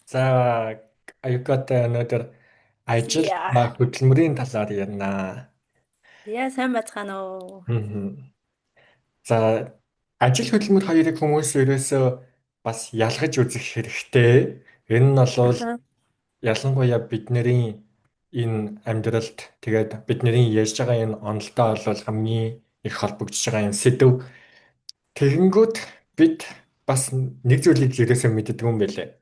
За аюукаатай өнөөдөр ажил Зя. ба хөдөлмөрийн талаар ярина. Яа сайн бацгаана уу. Мгм. За ажил хөдөлмөр хоёрыг хүмүүс ерөөсөө бас ялгаж үзэх хэрэгтэй. Энэ нь бол Аха. ялангуяа бидний энэ амьдралд тэгээд бидний ярьж байгаа энэ онолдоо бол хамгийн их холбогдож байгаа энэ сэдв. Тэгэнгүүт бид бас нэг зүйлийг ерөөсөө мэддэг юм байлээ.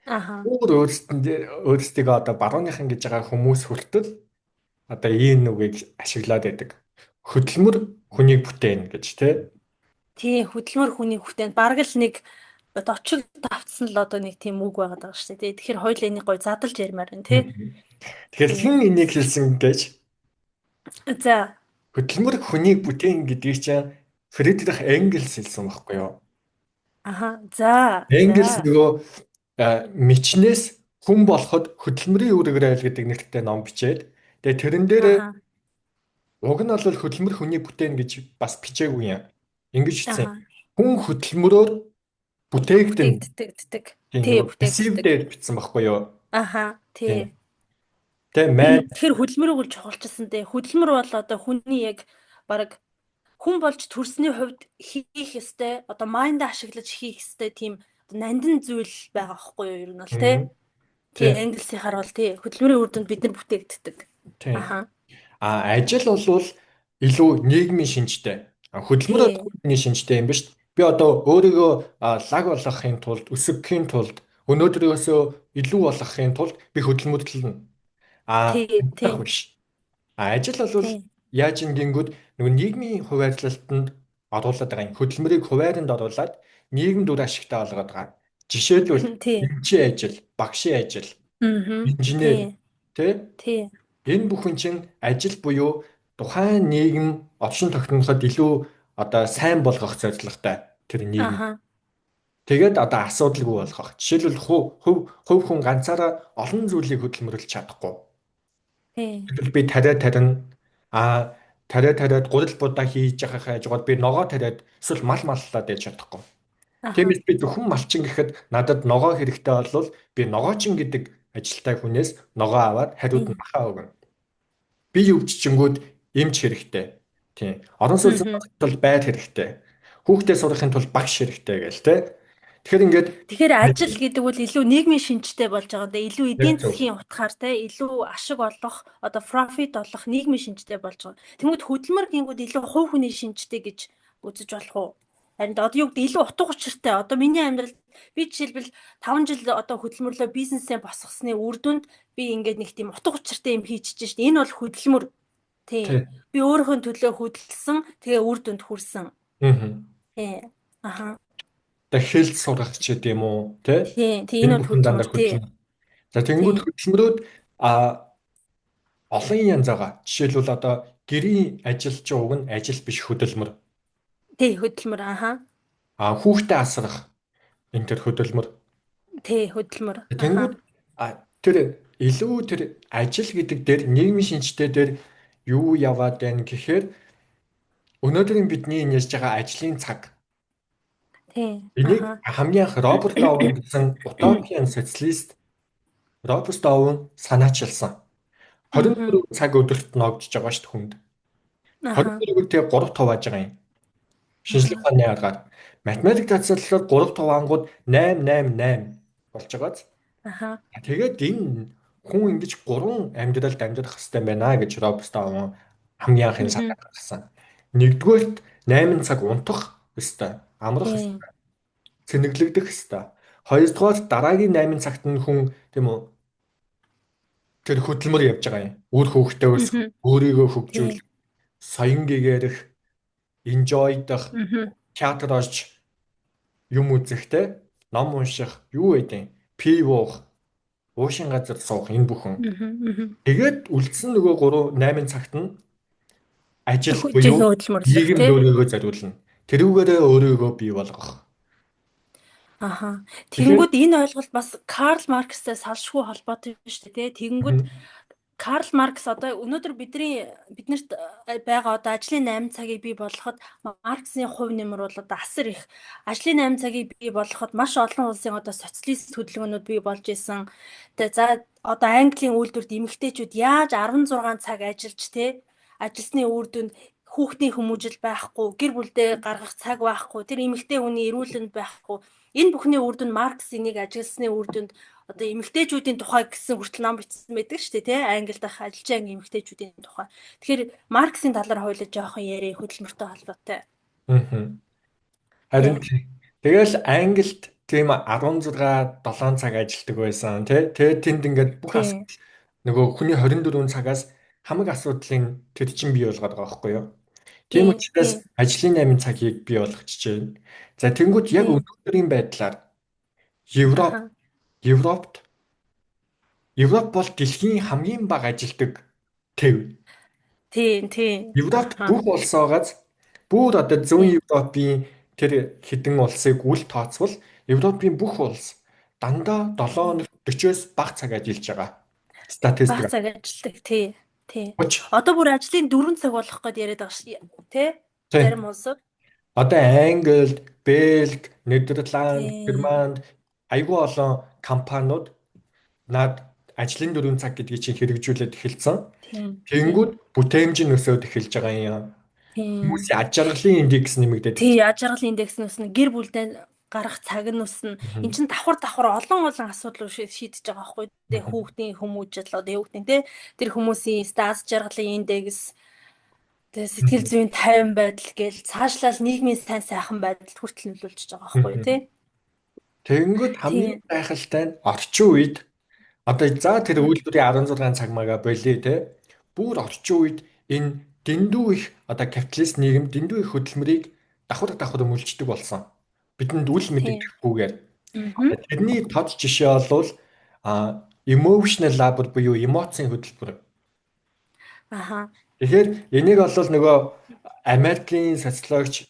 Аха. Өөрсдөө одоо барууныхан гэж байгаа хүмүүс хүртэл одоо ийм үгийг ашиглаад байдаг. Хөдөлмөр хүнийг бүтээн гэж тий. Тий хөдөлмөр хүний хүртээнд бараг л нэг дочиг давтсан л одоо нэг тийм үг байгаад байгаа шүү дээ. Тэгэхээр хоёул энийг гой задлж ярмаар байна тий. Мгм. Тэгэхээр Тий. хэн энийг хэлсэн гэж За. хөдөлмөр хүнийг бүтээн гэдгийг чинь Фридрих Энгельс хэлсэн байхгүй юу? Аха. За. Энгельс За. нөгөө мичнээс хүн болоход хөдөлмөрийн үүрэгрээ гэдэг нэртэй ном бичээд тэгээ тэрэн дээр Аха. уг нь бол хөдөлмөр хүний бүтээн гэж бас бичээгүй юм. Ингэж хэлсэн. Аха. Хүн хөдөлмөрөөр бүтээгдэн. Бүтээгддэг. Тийм Тий нөгөө пассив бүтээгддэг. дээр бичсэн байхгүй юу? Аха. Тийм. Тий. Тэ мэн Тэгэхээр хөдөлмөрийг бол чухалчилсан дээ. Хөдөлмөр бол одоо хүний яг бараг хүн болж төрсний хувьд хийх ёстой одоо майнд ашиглаж хийх ёстой тийм нандин зүйл байгаа байхгүй юу ер нь бол тий. Тий тий. англисийнхаар бол тий хөдөлмөрийн үр дүнд бид нар бүтээгддэг. Тийм. Аха. Ажил бол илүү нийгмийн шинжтэй. Хөдөлмөр Тий. хүний шинжтэй юм ба шүү дээ. Би одоо өөрийгөө лаг болгохын тулд, өсгөхийн тулд, өнөөдрөөсөө илүү болгохын тулд би хөдөлмөрлөлнө. Тий. Дах Тий. биш. Ажил бол Тий. яаж ингэнгүүт нөгөө нийгмийн хуваарлалтанд оруулаад байгаа юм. Хөдөлмөрийг хуваарьнд оруулаад нийгэм дүр ашигтай болгоод байгаа. Жишээлбэл Тий. эмчийн ажил, багшийн ажил, Мгм. инженер, Тий. тэ? Тий. Энэ бүхэн чинь ажил буюу тухайн нийгэм оршин тогтноход илүү одоо сайн болгох зорилготой тэр нийгэм. Аха. Тэгээд одоо асуудалгүй болгох. Жишээлбэл хувь хүн ганцаараа олон зүйлийг хөдөлмөрлөж чадахгүй. Тий. Тэгвэл би тариад гурил будаа хийж явах хажууд би ногоо тариад эсвэл мал маллаад яж чадахгүй. Аха. Тиймээс би зөвхөн малчин гэхэд надад ногоо хэрэгтэй болвол би ногоочин гэдэг ажилтай хүнээс ногоо аваад хариуд нь Тий. махаа өгнө. Бие өвччингүүд эмч хэрэгтэй. Тийм. Орон сууцны Мгм. тулд байр хэрэгтэй. Хүүхдээ сурахын тулд багш хэрэгтэй гээл те. Тэгэхээр ингээд Тэгэхээр ажил гэдэг бол илүү нийгмийн шинжтэй болж байгаа даа. Илүү эдийн яг зөв. засгийн утгаар те илүү ашиг олох, одоо профит олох нийгмийн шинжтэй болж байгаа. Тэнгүүд хөдөлмөр гингүүд илүү хувь хүний шинжтэй гэж үзэж болох уу? Харин одоо юу гэдэг илүү утга учиртай. Одоо миний амьдралд би жишээлбэл 5 жил одоо хөдөлмөрлөө бизнесээ босгосны үр дүнд би ингээд нэг тийм утга учиртай юм хийчихэж шít. Энэ бол хөдөлмөр. Тий. Тийм. Би өөрийнхөө төлөө хөдөлсөн. Тэгээ үр дүнд хүрсэн. Аа. Тий. Аха. Тэгээ хэлж сурах ч гэдэм үү те. Тий. Тий Энэ энэ бол бүхэн дандаа хөдөлмөр. Тий. хөдөлмөр. За тэгэнгүүт Тий. хөдөлмөрүүд олон янз байгаа. Жишээлбэл одоо гэрийн ажил ч уг нь ажил биш хөдөлмөр. Тий хөдөлмөр ааха. Хүүхдээ асрах энэ төр хөдөлмөр. Тий хөдөлмөр ааха. Тэнгүүд тэр илүү тэр ажил гэдэг дээр нийгмийн шинжтэй дээр юу яваад байна гэхээр өнөөдрийн бидний энэ ярьж байгаа ажлын цаг Тий энийг ааха. хамгийн анх Роберт Оуэн гэсэн утопиан социалист Роберт Оуэн санаачилсан. Мгм. 24 цаг өдөрт ногдож байгаа шүү дээ хүнд. Ааха. 24-ийг тэгээ 3 тувааж байгаа юм. Шинжлэх Ааха. ухааны аргаар математик тацаллаар 3 туваангууд 8 8 8 болж байгааз. Ааха. Тэгээд энэ хүн ингэж гурван амьдралд амьдрах хэрэгтэй байна гэж Роберт Оуэн хамгийн анхын санаа Мгм. гаргасан. Нэгдүгээрт 8 цаг унтах ёстой, амрах Тий. ёстой, цэнэглэгдэх ёстой. Хоёрдугаар дараагийн 8 цагт нь хүн тийм үү тэр хөдөлмөр явж байгаа юм. Үр хөвгтөө өсгөх, Мгм. өөрийгөө Тий. хөгжүүлэх, соён гэгээрэх, enjoy-дах, Мгм. театр орж юм үзэх те, ном унших, юу гэдэг, пив уух, уушин газар суух энэ бүхэн. Мгм. Мгм. Тэгээд үлдсэн нөгөө 3 8 цагт нь ажил буюу Жинхэнэ хөдөлмөрлөх нийгэмд тий. өөрийгөө зориулна. Тэрүүгээрээ өөрийгөө бий болгох. Ааха. Тэгэхээр Тэгэнгүүт энэ ойлголт бас Карл Маркстай салшгүй холбоотой шүү дээ тий. Тэгэнгүүт мгм. Карл Маркс одоо өнөөдөр биднэрт байгаа одоо ажлын 8 цагийг бий болгоход Марксийн хувь нэмэр бол одоо асар их. Ажлын 8 цагийг бий болгоход маш олон улсын одоо социалист хөдөлгөөнүүд бий болж исэн. Тэгээ за одоо Английн үйлдвэрт эмэгтэйчүүд яаж 16 цаг ажиллаж ажилсны үр дүнд хүүхдийн хүмүүжил байхгүй, гэр бүлдээ гаргах цаг байхгүй, тэр эмэгтэй хүний эрүүл мэнд байхгүй. Энэ бүхний үр дүнд Маркс энийг ажилласны үр дүнд одоо эмэгтэйчүүдийн тухай гэсэн хүртэл ном бичсэн байдаг шүү дээ, тий? Англид ах ажиллаж байгаа эмэгтэйчүүдийн тухай. Тэгэхээр Марксийн талаар хоёулаа жоохон яриа хөдөлмөртэй холбоотой. Харин тэгэл Англид тийм 16 7 цаг ажилладаг байсан тий. Тэгээд тэнд ингээд бүх асуудал нөгөө хүний 24 цагаас хамаг асуудлын тэд чинь бий болгоод байгаа байхгүй юу? Тийм учраас ажлын 8 цагийг бий болгочихж байна. За тэнгуут яг өнөөдрийн байдлаар Европт бол дэлхийн хамгийн бага ажилдаг төв. Тийм. Европт бүх улсоогоос бүр одоо зүүн Европын тэр хэдэн улсыг үл тооцвол Европын бүх улс дандаа 7 хоног 40-оос бага цаг ажиллаж байгаа. Статистик. Бага цаг ажилладаг тий. Одоо бүр ажлын 4 цаг болох гээд яриад байгаа шүү тий. Зарим улсууд. Одоо Англид, Бельги, Нидерланд, Германд айгүй олон компаниуд над ажлын 4 цаг гэдгийг чинь хэрэгжүүлээд эхэлсэн. Тэнгүүд бүтээмж нь өсөөд эхэлж байгаа юм. Хүмүүсийн аж аргалын индекс нэмэгдээд. Тий, аж аргалын индекс нь өснө, гэр бүлдээ гарах цаг нь өснө. Эн чинь давхар олон асуудал шийдэж байгаа байхгүй тий. Хүүхдийн хүмүүжил одоо юу гэдэг тий. Тэр хүмүүсийн аж аргалын индекс тэгээ сэтгэл зүйн тайван байдал гээл цаашлал нийгмийн сайхан байдалд хүртэл нөлөөлж байгаа байхгүй тий. Тэгэнгүүт хамгийн гайхалтай нь орчин үед одоо за тэр үйлдвэрийн 16 цаг мага болиё те. Бүр орчин үед энэ дэндүү их одоо капиталист нийгэм дэндүү их хөдөлмөрийг давхар мөлждөг болсон. Бидэнд үл мэддэггүйгээр. Тэрний тод жишээ бол emotional labor буюу эмоцийн хөдөлмөр. Тэгэхээр энийг бол нөгөө Америкийн социологч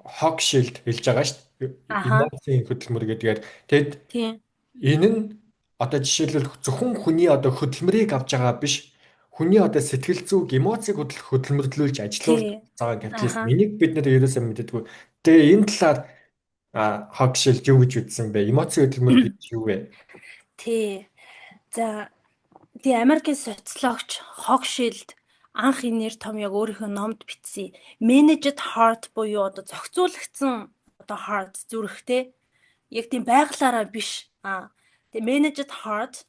Hochschild хэлж байгаа шүү дээ. Эмоцийн хөдөлмөр гэдгээр. Тэгэд энэ нь одоо жишээлбэл зөвхөн хүний одоо хөдөлмөрийг авч байгаа биш. Хүний одоо сэтгэл зүйг эмоцийг хөдөлмөрлүүлж ажилуулж байгаа капиталист. Энийг бид нэр ерөөсөө мэддэггүй. Тэгээ энэ талаар Hochschild юу гэж үзсэн бэ? Эмоцийн хөдөлмөр гэж юу вэ? Тий. За Америкийн социологч Hochschild анх энэ нэр том яг өөрийнхөө номд бичсэн. Managed heart буюу одоо зохицуулагдсан одоо heart зүрхтэй. Яг тийм байглаараа биш. Тэгээ managed heart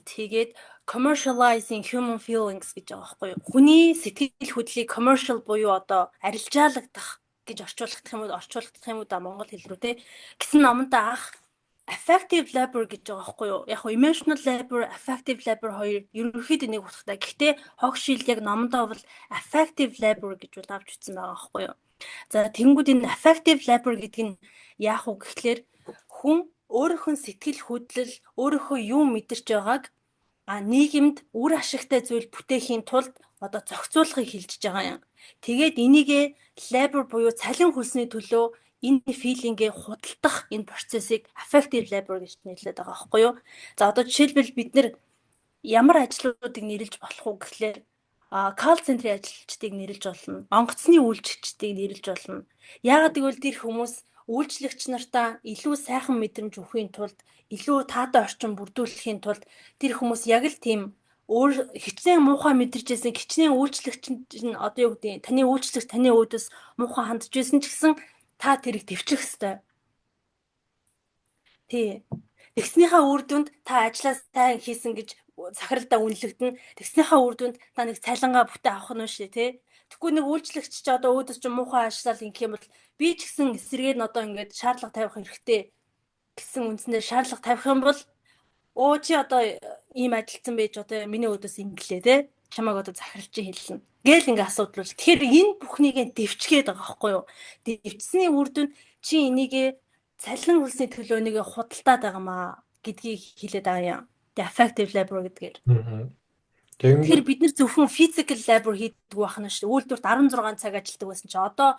тэгээд commercializing human feelings гэж байгаа байхгүй юу? Хүний сэтгэл хөдлөлийг commercial буюу одоо арилжаалагдах гэж орчуулах юм уу да монгол хэл рүү те. Гэсэн номонда анх affective labor гэж байгаа байхгүй юу? Яг emotional labor, affective labor хоёр ерөнхийдөө нэг утгатай. Гэхдээ Hochschild яг номондоо бол affective labor гэж бол авч үзсэн байгаа байхгүй юу? За тэнгууд энэ affective labor гэдэг нь яах вэ гэхлээр хүн өөрийнхөө сэтгэл хөдлөл, өөрийнхөө юу мэдэрч байгааг нийгэмд үр ашигтай зүйл бүтээхийн тулд одоо зохицуулахыг хилжиж байгаа юм. Тэгээд энийгээ labor буюу цалин хөлсний төлөө энэ филингээ худалдах энэ процессыг affective labor гэж нэрлэдэг байгаа байхгүй юу? За одоо жишээлбэл бид нэр ямар ажлуудыг нэрлэж болох уу гэхлээр call center-ийн ажилчдыг нэрлэж болно. Онгоцны үйлчилэгчдийг нэрлэж болно. Яагаад гэвэл тэр хүмүүс үйлчлэгч нартаа илүү сайхан мэдрэмж өгөхийн тулд, илүү таатай орчин бүрдүүлэхийн тулд тэр хүмүүс яг л тийм хичнээн муухай мэдэрчээсэн хичнээн үйлчлэгч нь одоо юу гэдэг таны үйлчлэгч таны өөдөөс муухай хандж байсан ч гэсэн та тэрийг төвчих ёстой. Тий. Тэгснийхаа үр дүнд та ажлаа сайн хийсэн гэж захиралдаа үнэлэгдэнэ. Тэгснийхаа үр дүнд та нэг цалингаа бүтээ авах нь шүү тий. Тэгэхгүй нэг үйлчлэгч ч одоо өөдөөс ч муухай ажиллал ингэх юм бол би ч гэсэн эсрэгээр нь одоо ингээд шаардлага тавих хэрэгтэй гэсэн үндсэндээ шаардлага тавих юм бол чи одоо ийм ажилтсан байж одоо миний өөдөөс инглээ тий. Чамайг одоо захирал чи хэлнэ. Гээл ингээ асуудал. Тэгэхээр энэ бүхнийг дэвчгээд байгаа байхгүй юу? Дэвчсний үр дүнд чи энийгээ цалин хөлсний төлөө нэгэ худалдаад байгаамаа гэдгийг хэлээд байгаа юм. The affective labor гэдгээр. Тэгэхээр бид нэр зөвхөн physical labor хийдэг байх нь шүү дээ. Үйлдвэрт 16 цаг ажилладаг байсан чи одоо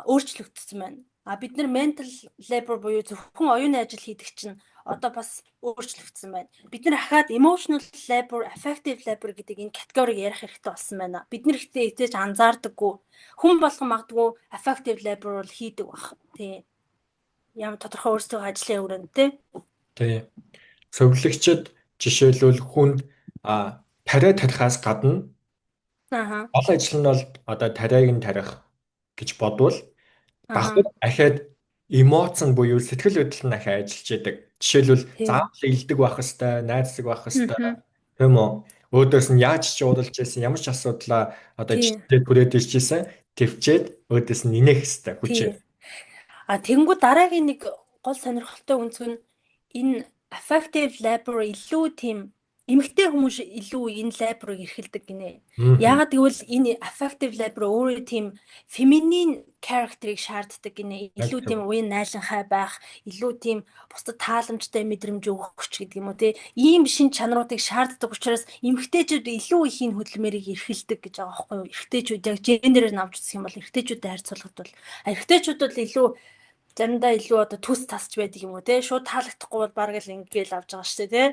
өөрчлөгдсөн байна. бид нар mental labor буюу зөвхөн оюуны ажил хийдэг чинь одоо бас өөрчлөгдсөн байна. Бид нар хахад emotional labor, affective labor гэдэг энэ категориг ярих хэрэгтэй болсон байна. Бид нар ихтэй эцээж анзаардаггүй. Хүн болгон магадгүй affective labor бол хийдэг баг. Тий. Ямар тодорхой өөрсдөө ажлын өрөөнд тий. Тий. Цовлогчд жишээлбэл хүнд тариа тарихаас гадна гол ажил нь бол одоо тариаг нь тарих гэж бодвол давхар ахаад эмоц нь буюу сэтгэл хөдлөл нь ахаа ажиллаж яадаг. Жишээлбэл заавал илдэг байх хэвээр, найрсаг байх хэвээр тийм үү? Өөдөөс нь яаж ч уудалж байсан, ямар ч асуудлаа одоо жишээ түрээд ирчихсэн, төвчээд өөдөөс нь инех хэвээр хүчээ. Тэгэнгүүт дараагийн нэг гол сонирхолтой үнцг нь энэ affective labor илүү тийм эмэгтэй хүмүүс илүү энэ лаборыг эрхэлдэг гинэ. Яагаад гэвэл энэ affective labor өөрөө тийм феминин character-ыг шаарддаг гинэ. Илүү тийм уян найланхай байх, илүү тийм бусдад тааламжтай мэдрэмж өгөх ч гэдэг юм уу те. Ийм шин чанаруудыг шаарддаг учраас эмэгтэйчүүд илүү их энэ хөдөлмөрийг эрхэлдэг гэж байгаа байхгүй юу? Эрэгтэйчүүд яг гендерээр навч үзэх юм бол эрэгтэйчүүдэд харьцуулбал эрэгтэйчүүд бол илүү заримдаа илүү одоо төс тасч байдаг юм уу те. Шууд таалагдахгүй бол бараг л ингээл авч байгаа шүү дээ те.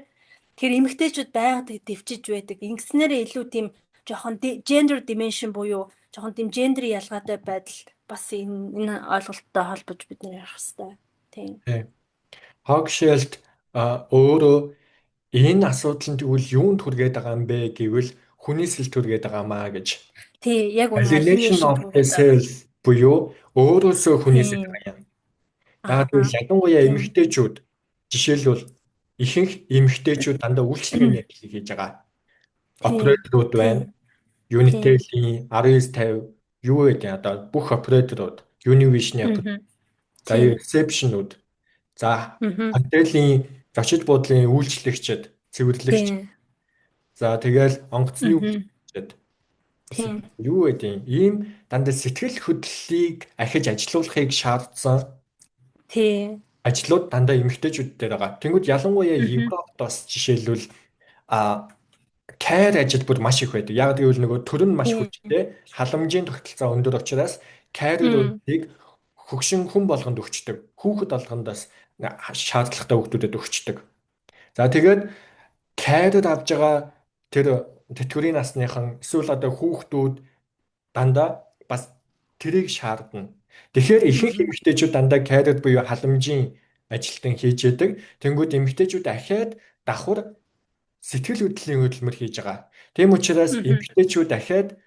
Тэр эмэгтэйчүүд байгаад дэвчиж байдаг. Ингэснээрээ илүү тийм жоохон gender dimension буюу жоохон тийм гендерийн ялгаатай байдал бас энэ ойлголттой холбож бид нэр ярих хэрэгтэй. Тийм. Хогшилд өөрөө энэ асуудал нь тэгвэл юунд хүргээд байгаа юм бэ гэвэл хүнээс л түргээд байгаамаа гэж. Тий, яг үнэ. Alienation of the self буюу өөрөөсөө хүнээс л байгаа юм. Яг л ядангуяа эмэгтэйчүүд жишээлбэл ихэнх эмэгтэйчүүд дандаа үйлчлэгээний ажлыг хийж байгаа. Операторууд байна. Unitel-ийн 1950 юу гэдэг одоо бүх операторууд, Univision-ийн оператор. За reception-ууд. За хотелийн зочид буудлын үйлчлэгчид, цэвэрлэгч. За тэгэл онгоцны үйлчлэгчид. Юу гэдэг ийм дандаа сэтгэл хөдлөлийг ахиж ажилуулахыг шаардсан. Тий. Ажлууд дандаа эмэгтэйчүүд дээр байгаа. Тэнгүүд ялангуяа Европт бас жишээлбэл care ажил бүр маш их байдаг. Яг гэвэл нөгөө төр нь маш хүчтэй, халамжийн тогтолцоо өндөр учраас care-уудыг хөгшин хүн болгонд өгчдөг. Хүүхэд болгондоос шаардлагатай хүүхдүүдэд өгчдөг. За тэгээд care авж байгаа тэр тэтгэврийн насныхан эсвэл одоо хүүхдүүд дандаа бас тэрийг шаардна. Тэгэхээр ихэнх эмэгтэйчүүд дандаа care буюу халамжийн ажилтан хийж яадаг. Тэнгүүд эмэгтэйчүүд ахаад давхар сэтгэл хөдлөлийн хөдөлмөр хийж байгаа. Тийм учраас эмэгтэйчүүд дахиад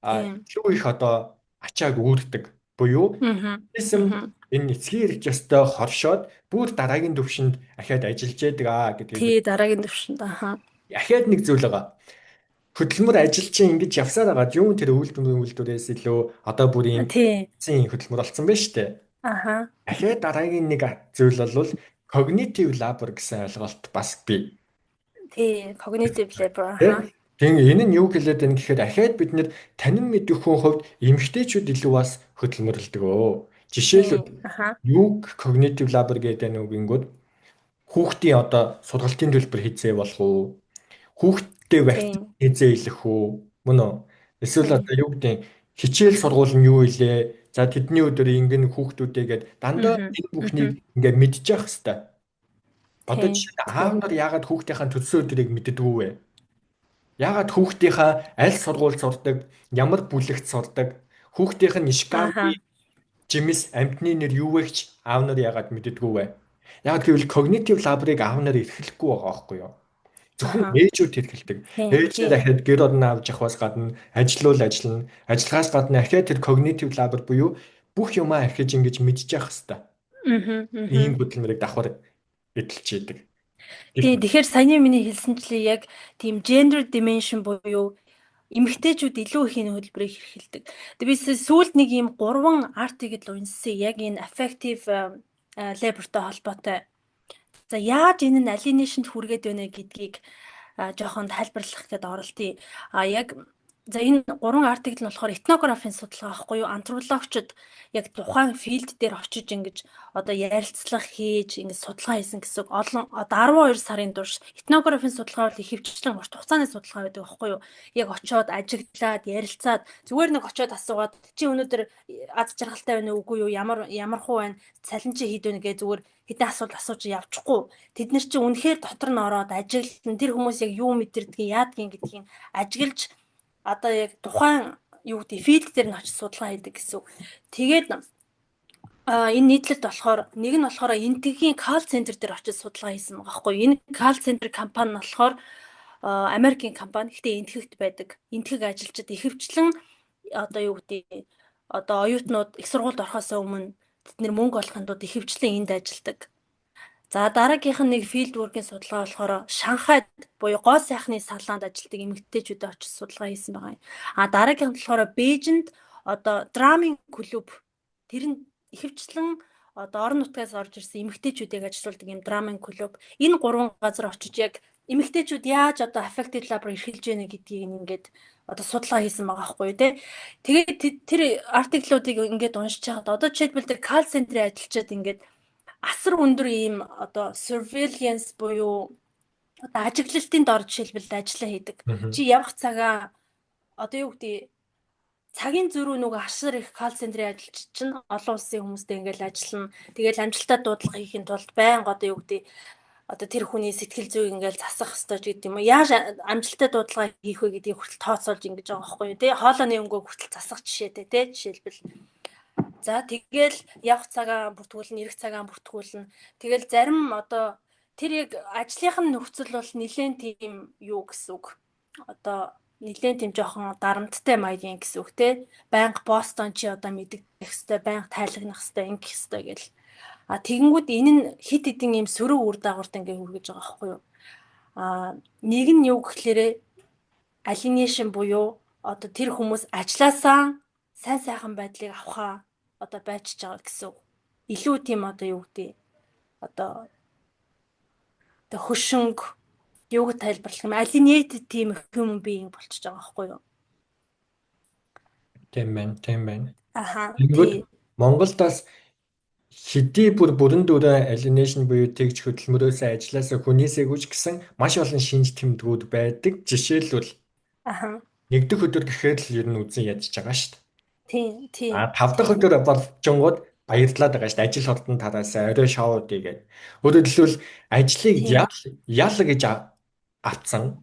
илүү их одоо ачааг үүрдэг. Буюу энэ эцгийн эрх ёстой хоршоод бүр дараагийн төвшөнд ахаад ажиллаж яадаг гэдэг. Тий, дараагийн төвшөнд ахаад нэг зүйл байгаа. Хөдөлмөр ажил чинь ингэж явсаар байгаа. Юу тэр үйлдвэрээс илүү одоо бүрийн хөдөлмөр болсон байна шүү дээ. Ахаад дараагийн нэг зүйл бол cognitive labor гэсэн ойлголт бас бий. Тий, cognitive labor. Тэгээ энэ нь юу хэлээд байна гэхээр ахаад бид нэр танин мэдэх хүн хувьд эмэгтэйчүүд илүү бас хөдөлмөрлөдөг өө. Жишээлбэл юу cognitive labor гэдэг нь үгэнгүүд хүүхдийн одоо сургалтын төлбөр хийцээ болох уу? Хүүхдтэй вакцин хийцээ илэх үү? Мөн үү? Эсвэл одоо юу гэдэг хичээл сургууль нь юу илээ? За тэдний өдөр ингэн хүүхдүүдээгээд дандаа энэ бүхнийг ингээ мэдчих хэвээр. Одоо жишээ нь аав нар яагаад хүүхдийнхээ төлсөн өдрийг мэддэггүй вэ? Яагаад хүүхдийнхээ аль сургууль сурдаг, ямар бүлэгт сурдаг, хүүхдийнх нь шкафын жимс амтны нэр юу вэ гэж аав нар яагаад мэддэггүй вэ? Яг гэвэл cognitive labor-ыг аав нар эрхлэхгүй байгаа байхгүй юу? Зөвхөн ээжүүд эрхэлдэг. Ээжээ дахиад гэр орноо авч явахаас гадна ажиллана. Ажиллахаас гадна ахиад тэр cognitive labor буюу бүх юмаа архиж ингэж мэдчих хэвээр. Ийм хөдөлмөрийг давхар эдэлж яадаг. Тий, тэгэхээр саяны миний хэлсэнчлээ яг тийм gender dimension буюу эмэгтэйчүүд илүү их энэ хөдөлмөрийг эрхэлдэг. Тэгээд сүүлд нэг ийм 3 артикл уншсан яг энэ affective labor-тай холбоотой. За яаж энэ нь alienation-д хүргээд байна гэдгийг жоохон тайлбарлах гэдээ оролдъё. Яг За энэ гурван артикл нь болохоор этнографийн судалгаа байхгүй юу? Антропологчид яг тухайн филд дээр очиж ингэж одоо ярилцлага хийж ингэж судалгаа хийсэн гэсэн олон одоо 12 сарын турш этнографийн судалгаа бол ихэвчлэн урт хугацааны судалгаа байдаг байхгүй юу? Яг очиод ажиглаад ярилцаад зүгээр нэг очиод асуугаад чи өнөөдөр аз жаргалтай байна уу үгүй юу? Ямар хуу байна? Цалин чи хэд вэ гэ зүгээр хэдэн асуулт асууж явчихгүй. Тэд нар чи үнэхээр дотор нь ороод ажиглан тэр хүмүүс яг юу мэдэрдгийг яадгийг гэдгийг ажиглаж одоо яг тухайн юу гэдэг филд дээр нь очиж судалгаа хийдэг гэсэн. Тэгээд энэ нийтлэлд болохоор нэг нь болохоор энтгийн call center дээр очиж судалгаа хийсэн байгаа байхгүй. Энэ call center компани нь болохоор Америкийн компани. Гэхдээ энтгэгт байдаг. Энтгэг ажилчид ихэвчлэн одоо юу гэдэг одоо оюутнууд их сургуульд орохоос өмнө тэд нэр мөнгө олохын тулд ихэвчлэн энд ажилдаг. За дараагийнх нь нэг филд work-ийн судалгаа болохоор Шанхайд буюу гоо сайхны салаанд ажилладаг эмэгтэйчүүдэд очиж судалгаа хийсэн байгаа юм. Дараагийнх нь болохоор Бээжинд одоо драмын клуб тэр нь ихэвчлэн одоо орон нутгаас орж ирсэн эмэгтэйчүүдийг ажилуулдаг юм драмын клуб. Энэ гурван газар очиж яг эмэгтэйчүүд яаж одоо affected labor эрхэлж байна гэдгийг ингээд одоо судалгаа хийсэн байгаа байхгүй юу те. Тэгээд тэр артиклуудыг ингээд уншиж байгаад одоо жишээлбэл тэр call center-ийн ажилчид ингээд асар өндөр ийм одоо surveillance буюу одоо ажиглалтын дор жишээлбэл ажиллаа хийдэг. Чи явах цагаа одоо юу гэдэг цагийн зөрүү нөгөө асар их call center-ийн ажилч чинь олон улсын хүмүүстэй ингээл ажиллана. Тэгээл амжилттай дуудлага хийхин тулд байнга одоо юу гэдэг одоо тэр хүний сэтгэл зүйг ингээл засах хэрэгтэй гэдэг юм уу? Яаж амжилттай дуудлага хийх вэ гэдгийг хүртэл тооцоолж ингэж байгаа байхгүй юу? Тэ хоолойны өнгөө хүртэл засах жишээтэй тэ жишээлбэл. За тэгэл явах цагаа бүртгүүлнэ, ирэх цагаа бүртгүүлнэ. Тэгэл зарим одоо тэр яг ажлынхын нөхцөл бол нэлээд тийм юу гэсэн үг. Одоо нэлээд тийм жоохон дарамттай маягийн гэсэн үг те. Байнга Бостон чи одоо мэддэх хэвээр байнга тайлагнах хэвээр ингэх хэвээр гэл. Тэгэнгүүт энэ нь хит хитэн юм сөрөг үр дагаварт ингээ хүргэж байгаа байхгүй юу? Нэг нь юу гэхлээрээ alienation буюу одоо тэр хүмүүс ажилласаа сайн сайхан байдлыг авахаа одоо байчж байгаа гэсэн. Илүү тийм одоо юу гэдэг одоо хөшинг юуг тайлбарлах юм alienated тийм human being болчихж байгаа байхгүй юу? Тийм байна. Тийм. Монголдас хэдий бүрэн дүүрэн alienation буюу тэгж хөдөлмөрөөсөө ажилласаа хүнээсээ гүйж гэсэн маш олон шинж тэмдгүүд байдаг. Жишээлбэл нэгдүгээр өдөр гэхээр л ер нь үзэн ядж байгаа шүү дээ. Тийм. 5 дахь өдөр болжонгууд баярлаад байгаа шүү дээ. Ажил хурдан тараасаа орой шоуд игээд. Өөрөөр хэлбэл ажлыг ял гэж авцсан.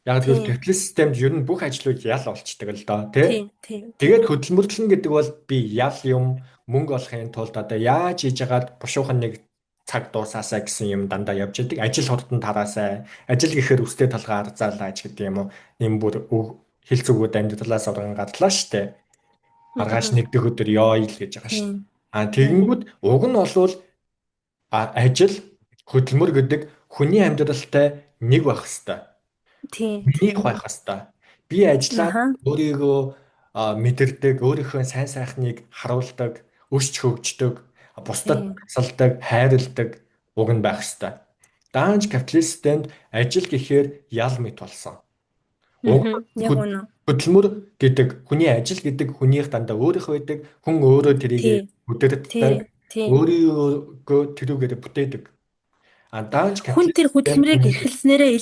Яг тэгвэл капиталист системд ер нь бүх ажлууд ял болчдөг л доо тий. Тэгээд хөдөлмөрлөн гэдэг бол би ял юм мөнгө олохын тулд одоо яаж хийж яагаад бушуухан нэг цаг дуусаасаа гэсэн юм дандаа явж идэг. Ажил хурдан тараасаа ажил гэхээр үстэй толгой арзаалаач гэдэг юм уу. Нэм бүр хэл зүгүүд амьдралаас орон гарлаа штэ. Маргааш нэгдэх өдөр ёо ил гэж байгаа штэ. Тэгэнгүүт уг нь болвол ажил хөдөлмөр гэдэг хүний амьдралтай нэг байх хэвээр. Миний байх хэвээр. Би ажиллаад өөрийгөө мэдэрдэг, өөрийнхөө сайн сайхныг харуулдаг, өсч хөгждөг, бусдад тусалдаг, хайрладаг уг нь байх хэвээр. Даанч капиталист системд ажил гэхээр ял мэт болсон. Хөдөлмөр гэдэг хүний ажил гэдэг хүнийх дандаа өөрөх байдаг, хүн өөрөө тэрийг өдөртдөг, өөрийгөө тэрүүгээр бүтээдэг. Хүн тэр хөдөлмөрийг эрхэлснээрээ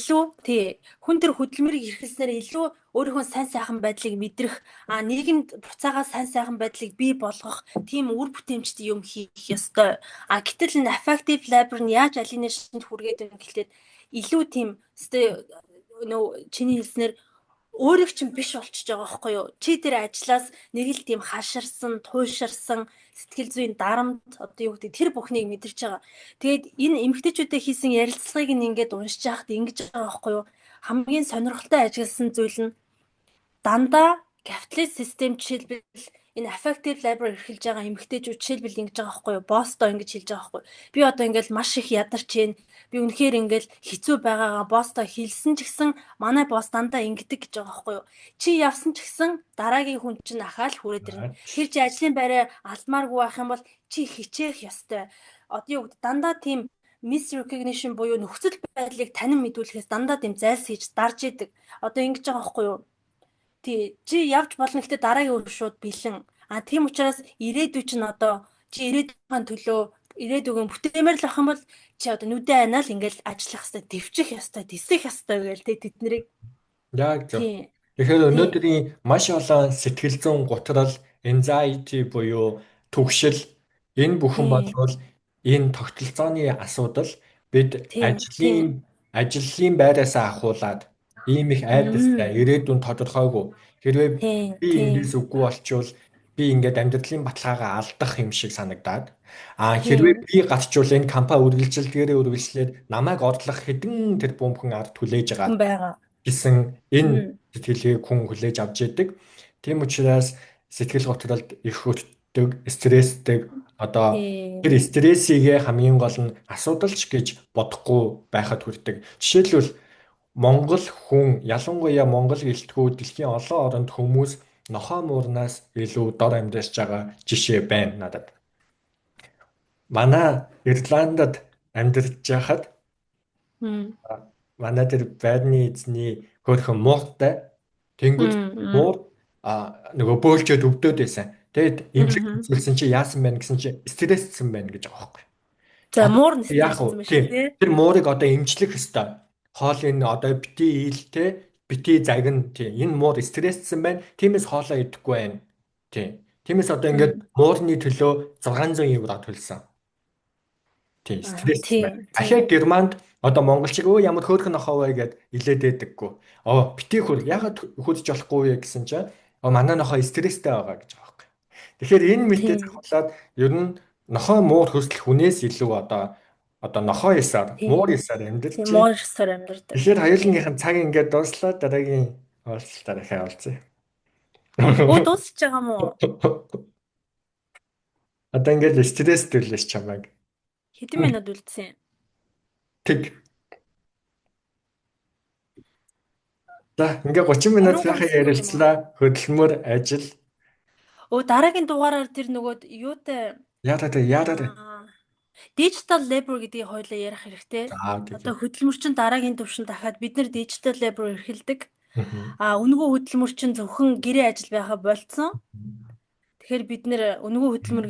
илүү өөрийнхөө сайн сайхан байдлыг мэдрэх, нийгэмд буцаага сайн сайхан байдлыг бий болгох тийм үр бүтээмжтэй юм хийх ёстой. Гэтэл энэ affective labor нь яаж alienation-д хүргээд байна гэхлээр илүү тийм чиний хэлснээр өөрийг чинь биш болчихж байгаа байхгүй юу? Чи тэр ажлаас нэг л тийм хаширсан, туйширсан сэтгэл зүйн дарамт одоо юу гэдэг тэр бүхнийг мэдэрч байгаа. Тэгээд энэ эмэгтэйчүүдтэй хийсэн ярилцлагыг ингээд уншиж байхад ингэж байгаа байхгүй юу? Хамгийн сонирхолтой ажигласан зүйл нь дандаа капиталист систем жишээлбэл энэ affective labor эрхэлж байгаа эмэгтэйчүүд жишээлбэл ингэж байгаа байхгүй юу? Боссдоо ингэж хэлж байгаа байхгүй юу? Би одоо ингээд маш их ядарч байна. Би үнэхээр ингээл хэцүү байгаагаа боссдоо хэлсэн ч гэсэн манай босс дандаа ингэдэг гэж байгаа байхгүй юу? Чи явсан ч гэсэн дараагийн хүн чинь ахаал хүрээд ирнэ. Тэр чи ажлын байраа алдмааргүй байх юм бол чи хичээх ёстой. Одоо юу гэдэг дандаа тийм misrecognition буюу нөхцөл байдлыг танин мэдүүлэхээс дандаа тийм зайлс хийж дарж идэг. Одоо ингэж байгаа байхгүй юу? Тий, чи явж болно гэхдээ дараагийн өдөр шууд бэлэн. А тийм учраас ирээдүй чинь одоо чи ирээдүйн төлөө ирээдүгэн бүтээмээр л авах юм бол чи одоо нүдэ айнаал ингээл ажиллах хэвээр төвчих хэвээр тисэх хэвээр гээл тэ тэднэрийг Яг зөв. тий. Тэгэхээр Тий. өнөөдрийн маш олон сэтгэл зүйн гутрал, anxiety буюу түгшил энэ бүхэн Тий. болвол энэ тогтолцооны асуудал бид Тий. Тий. ажлын байраасаа ахуулаад ийм их айдастай Мм. ирээдүйн тодорхойгүй хэрвээ Тий. би Тий. эндээс үгүй болчвол би ингээд амьдралын баталгаагаа алдах юм шиг санагдаад хэрвээ Тий. би гацчвал энэ компани үргэлжилдгээрээ үргэлжлээд намайг орлох хэдэн тэр бөмбөгөн ард хүлээж байгаа Хүн байгаа. гэсэн энэ Мм. сэтгэлгээг хүн хүлээж авч яадаг. Тийм учраас сэтгэл готролд их өртдөг, стрессдэг одоо Тий. тэр стрессийгээ хамгийн гол нь асуудалч гэж бодохгүй байхад хүрдэг. Жишээлбэл Монгол хүн ялангуяа Монгол гэлтгүү дэлхийн олон оронд хүмүүс нохоо муурнаас илүү дор амьдарч байгаа жишээ байна надад. Манай Ирландад амьдарч байхад Мм. манай тэр байрны эзний хөөрхөн мууртай тэнгууд Мм. муур нөгөө бөөлжөд өвдөд байсан. Тэгэд имлэг Мм. үзүүлсэн чи яасан байна гэсэн чи стресссэн байна гэж байгаа байхгүй. За За муур нь яах вэ? стресссэн юм шиг Тийм. тий. Тэр муурыг одоо эмчлэх ёстой. Хоолыг одоо бити ийлтэй, бити загин тийм. Энэ муур стресссэн байна. Тиймээс хоолоо идэхгүй байна. Тийм. Тиймээс одоо ингээд Мм. муурны төлөө 600 евро төлсөн. Тийм, Аа стресс тий. байна. Тий. Ахиад Германд одоо монголчиг өө ямар хөөрхөн нохоо вэ гэд илээдээдэггүй. Бити хөр ягаад хурж болохгүй вэ гэсэн чинь манай нохоо стресстэй байгаа гэж байгаа байхгүй. Тэгэхээр энэ мэдээс Тий. хавлаад ер нь нохоо муур хүсэл хүнээс илүү одоо нохоо ясаар муур Тий. ясаар амьдарч Тий. байна. Муур ёсоор амьдардаг. Тэгэхээр Тий. хоёулынхын цаг ингээд дуслаа дараагийн уулзалтаар дахиад уулзъя. Өө дуусч байгаа мó? Одоо ингээд стресс төлөш чамайг. Хэдэн минут үлдсэн? Тэг. За ингээ 30 минут 23 сайхан секунд юм уу? ярилцлаа. Хөдөлмөр, ажил. Өө дараагийн дугаараар тэр нөгөө юутай Яараа. аа digital labor гэдгийг хоёулаа ярих хэрэгтэй. За Одоо тэгээ. хөдөлмөрчин дараагийн төвшин дахиад бид нар digital labor эрхэлдэг. Мгм. Үнэгүй хөдөлмөрчин зөвхөн гэрээ ажил байхаа болцсон. Тэгэхээр бид нэр үнэгүй хөдөлмөр